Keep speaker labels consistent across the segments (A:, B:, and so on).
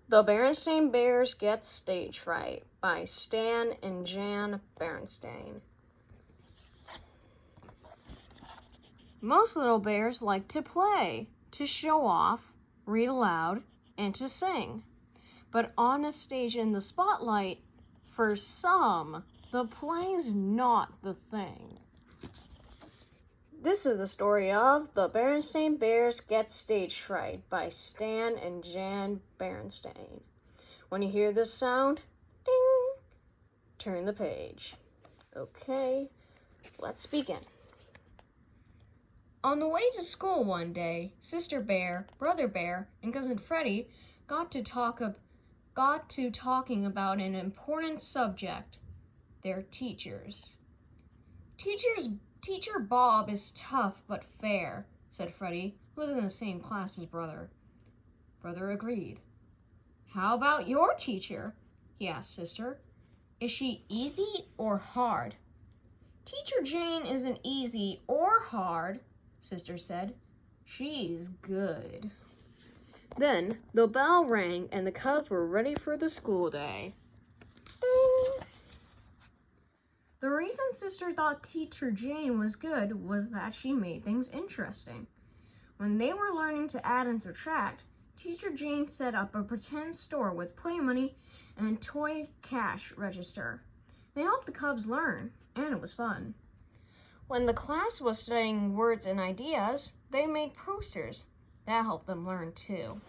A: The Berenstain Bears Get Stage Fright by Stan and Jan Berenstain. Most little bears like to play, to show off, read aloud, and to sing. But on a stage in the spotlight, for some, the play's not the thing. This is the story of The Berenstain Bears Get Stage Fright by Stan and Jan Berenstain. When you hear this sound, ding, turn the page. Okay, let's begin. On the way to school one day, Sister Bear, Brother Bear, and Cousin Freddie got to talking about an important subject, their teachers. Teacher Bob is tough but fair, said Freddie, who was in the same class as Brother. Brother agreed. How about your teacher? He asked Sister. Is she easy or hard? Teacher Jane isn't easy or hard, Sister said. She's good. Then the bell rang and the Cubs were ready for the school day. Ding! The reason Sister thought Teacher Jane was good was that she made things interesting. When they were learning to add and subtract, Teacher Jane set up a pretend store with play money and a toy cash register. They helped the Cubs learn, and it was fun. When the class was studying words and ideas, they made posters. That helped them learn too.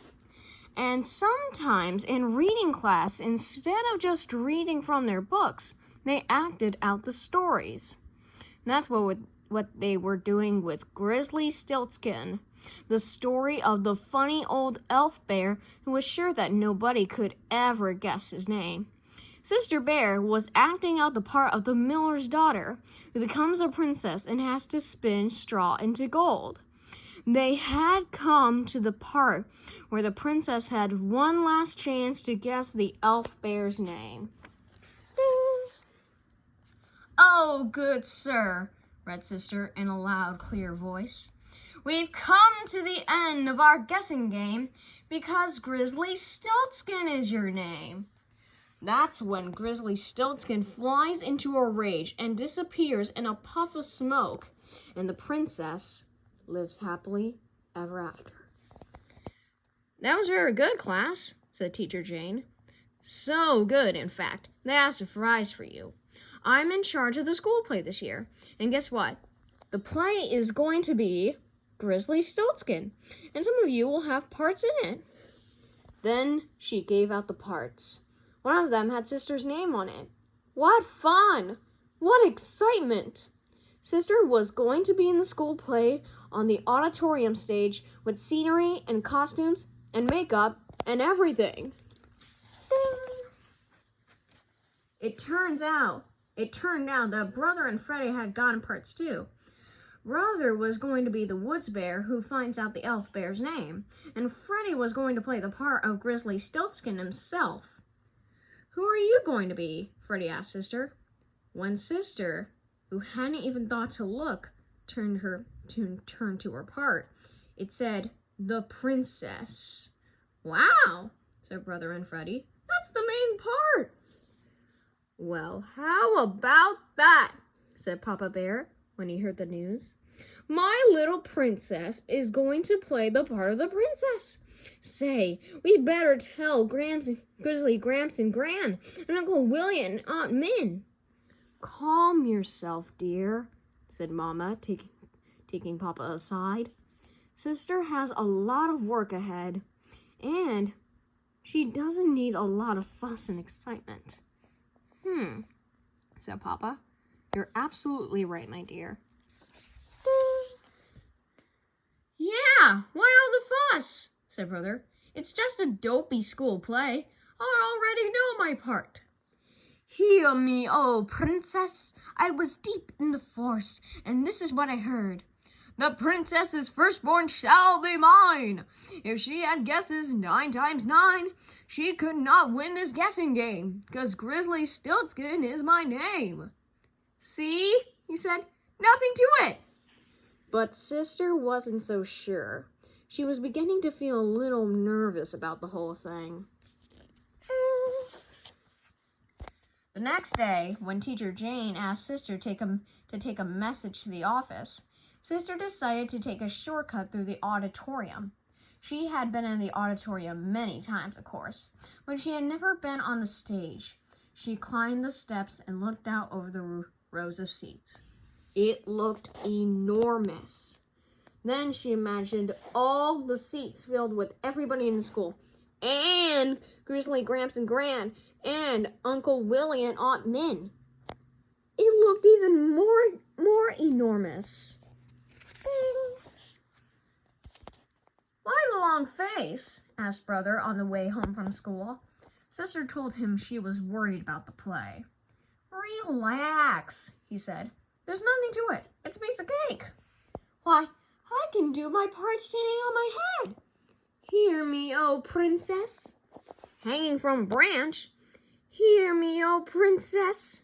A: And sometimes in reading class, instead of just reading from their books, they acted out the stories. That's what they were doing with Grizzly Stiltskin, the story of the funny old elf bear who was sure that nobody could ever guess his name. Sister Bear was acting out the part of the miller's daughter, who becomes a princess and has to spin straw into gold. They had come to the part where the princess had one last chance to guess the elf bear's name. Ding! Oh, good sir, read Sister in a loud, clear voice. We've come to the end of our guessing game because Grizzly Stiltskin is your name. That's when Grizzly Stiltskin flies into a rage and disappears in a puff of smoke, and the princess lives happily ever after. That was very good, class, said Teacher Jane. So good, in fact, they asked a prize for you. I'm in charge of the school play this year, and guess what? The play is going to be Grizzly Stiltskin, and some of you will have parts in it. Then she gave out the parts. One of them had Sister's name on it. What fun! What excitement! Sister was going to be in the school play on the auditorium stage with scenery and costumes and makeup and everything. Ding! It turned out that Brother and Freddie had gotten parts too. Brother was going to be the woods bear who finds out the elf bear's name, and Freddie was going to play the part of Grizzly Stiltskin himself. Who are you going to be? Freddie asked Sister. When Sister, who hadn't even thought to look, turned to her part, it said, the princess. Wow, said Brother and Freddie. That's the main part. Well, how about that? Said Papa Bear when he heard the news. My little princess is going to play the part of the princess. Say, we'd better tell Grizzly Gramps and Gran, and Uncle Willie and Aunt Min. Calm yourself, dear, said Mama, taking Papa aside. Sister has a lot of work ahead, and she doesn't need a lot of fuss and excitement. Said Papa. You're absolutely right, my dear. Yeah, why all the fuss? Said Brother. It's just a dopey school play. I already know my part. Hear me, oh princess. I was deep in the forest, and this is what I heard. The princess's firstborn shall be mine. If she had guesses 9 times 9, she could not win this guessing game, 'cause Grizzly Stiltskin is my name. See, he said, nothing to it. But Sister wasn't so sure. She was beginning to feel a little nervous about the whole thing. The next day, when Teacher Jane asked Sister to take a message to the office, Sister decided to take a shortcut through the auditorium. She had been in the auditorium many times, of course, but she had never been on the stage. She climbed the steps and looked out over the rows of seats. It looked enormous. Then she imagined all the seats filled with everybody in the school, and Grizzly Gramps and Gran, and Uncle Willie and Aunt Min. It looked even more enormous. Ding. "Why the long face?" asked Brother on the way home from school. Sister told him she was worried about the play. "Relax," he said. "There's nothing to it. It's a piece of cake." "Why, I can do my part standing on my head. Hear me, oh princess." Hanging from a branch. "Hear me, oh princess."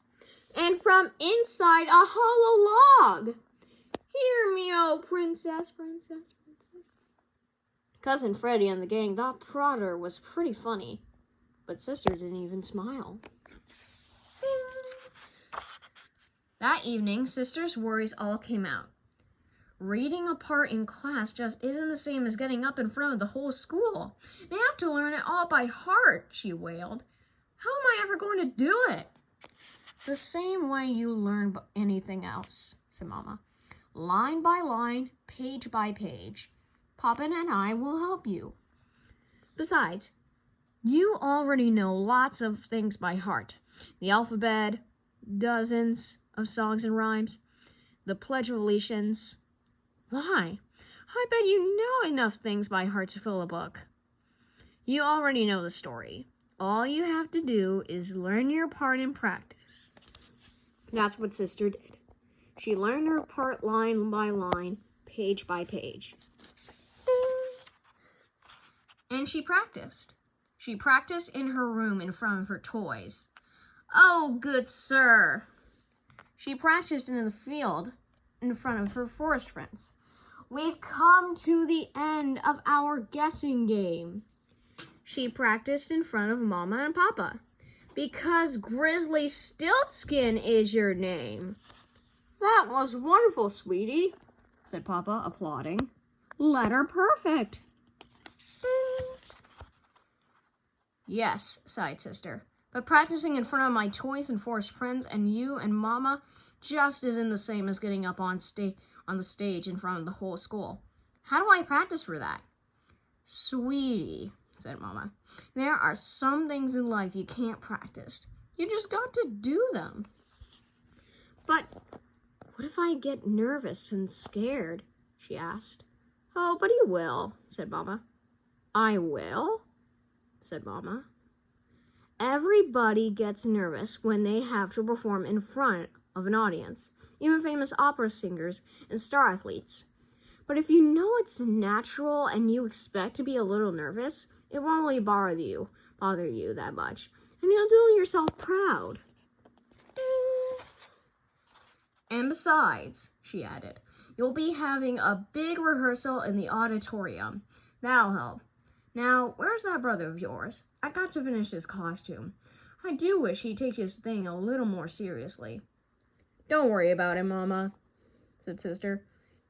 A: And from inside a hollow log. "Hear me, oh princess, princess, princess." Cousin Freddie and the gang thought Prodder was pretty funny, but Sister didn't even smile. That evening, Sister's worries all came out. Reading a part in class just isn't the same as getting up in front of the whole school. They have to learn it all by heart, she wailed. "How am I ever going to do it?" "The same way you learn anything else," said Mama. "Line by line, page by page. Papa and I will help you. Besides, you already know lots of things by heart. The alphabet, dozens of songs and rhymes, the Pledge of Allegiance. Why, I bet you know enough things by heart to fill a book. You already know the story. All you have to do is learn your part in practice." That's what Sister did. She learned her part line by line, page by page. And she practiced. She practiced in her room in front of her toys. "Oh, good sir." She practiced in the field in front of her forest friends. "We've come to the end of our guessing game." She practiced in front of Mama and Papa. "Because Grizzly Stiltskin is your name." "That was wonderful, sweetie," said Papa, applauding. "Letter perfect." "Yes," sighed Sister, "but practicing in front of my toys and forest friends and you and Mama just isn't the same as getting up on the stage in front of the whole school. How do I practice for that?" "Sweetie," said Mama, "there are some things in life you can't practice. You just got to do them." "But what if I get nervous and scared?" she asked. "Oh, but you will," said Mama. "I will?" said Mama. "Everybody gets nervous when they have to perform in front of an audience, even famous opera singers and star athletes. But if you know it's natural and you expect to be a little nervous, it won't really bother you that much, and you'll do yourself proud." Ding. "And besides," she added, "you'll be having a big rehearsal in the auditorium. That'll help. Now, where's that brother of yours? I got to finish his costume. I do wish he'd take his thing a little more seriously." "Don't worry about him, Mama," said Sister.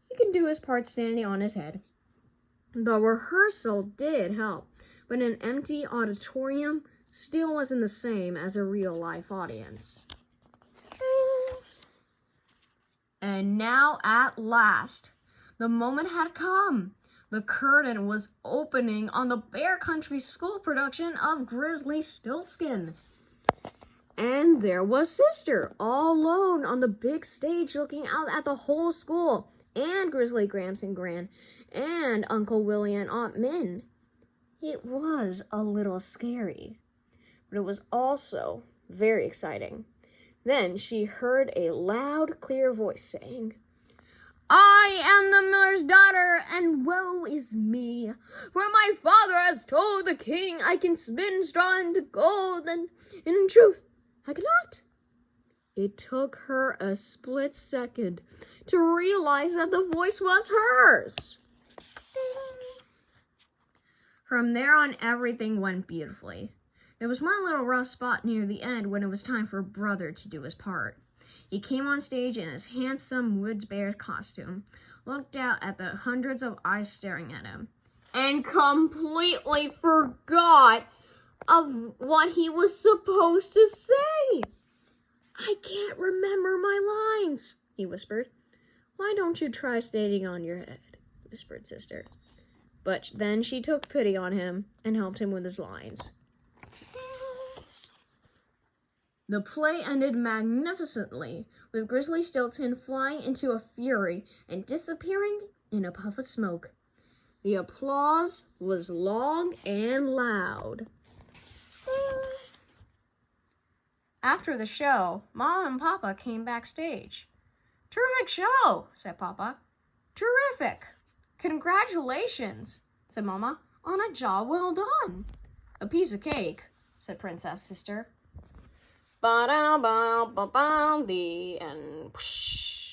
A: "He can do his part standing on his head." The rehearsal did help, but an empty auditorium still wasn't the same as a real-life audience. Ding. And now, at last, the moment had come. The curtain was opening on the Bear Country School production of Grizzly Stiltskin. And there was Sister, all alone on the big stage looking out at the whole school, and Grizzly Gramps and Gran, and Uncle Willie and Aunt Min. It was a little scary, but it was also very exciting. Then she heard a loud, clear voice saying, "I am the miller's daughter, and woe is me, for my father has told the king I can spin straw into gold, and in truth, I cannot." It took her a split second to realize that the voice was hers. Ding. From there on, everything went beautifully. There was one little rough spot near the end when it was time for Brother to do his part. He came on stage in his handsome wood bear costume, looked out at the hundreds of eyes staring at him, and completely forgot of what he was supposed to say. "I can't remember my lines," he whispered. "Why don't you try standing on your head?" whispered Sister. But then she took pity on him and helped him with his lines. The play ended magnificently, with Grizzly Stilton flying into a fury and disappearing in a puff of smoke. The applause was long and loud. After the show, Mom and Papa came backstage. "Terrific show," said Papa. "Terrific. Congratulations," said Mama, "on a job well done." "A piece of cake," said Princess Sister. Ba-da-ba-ba-ba, the end.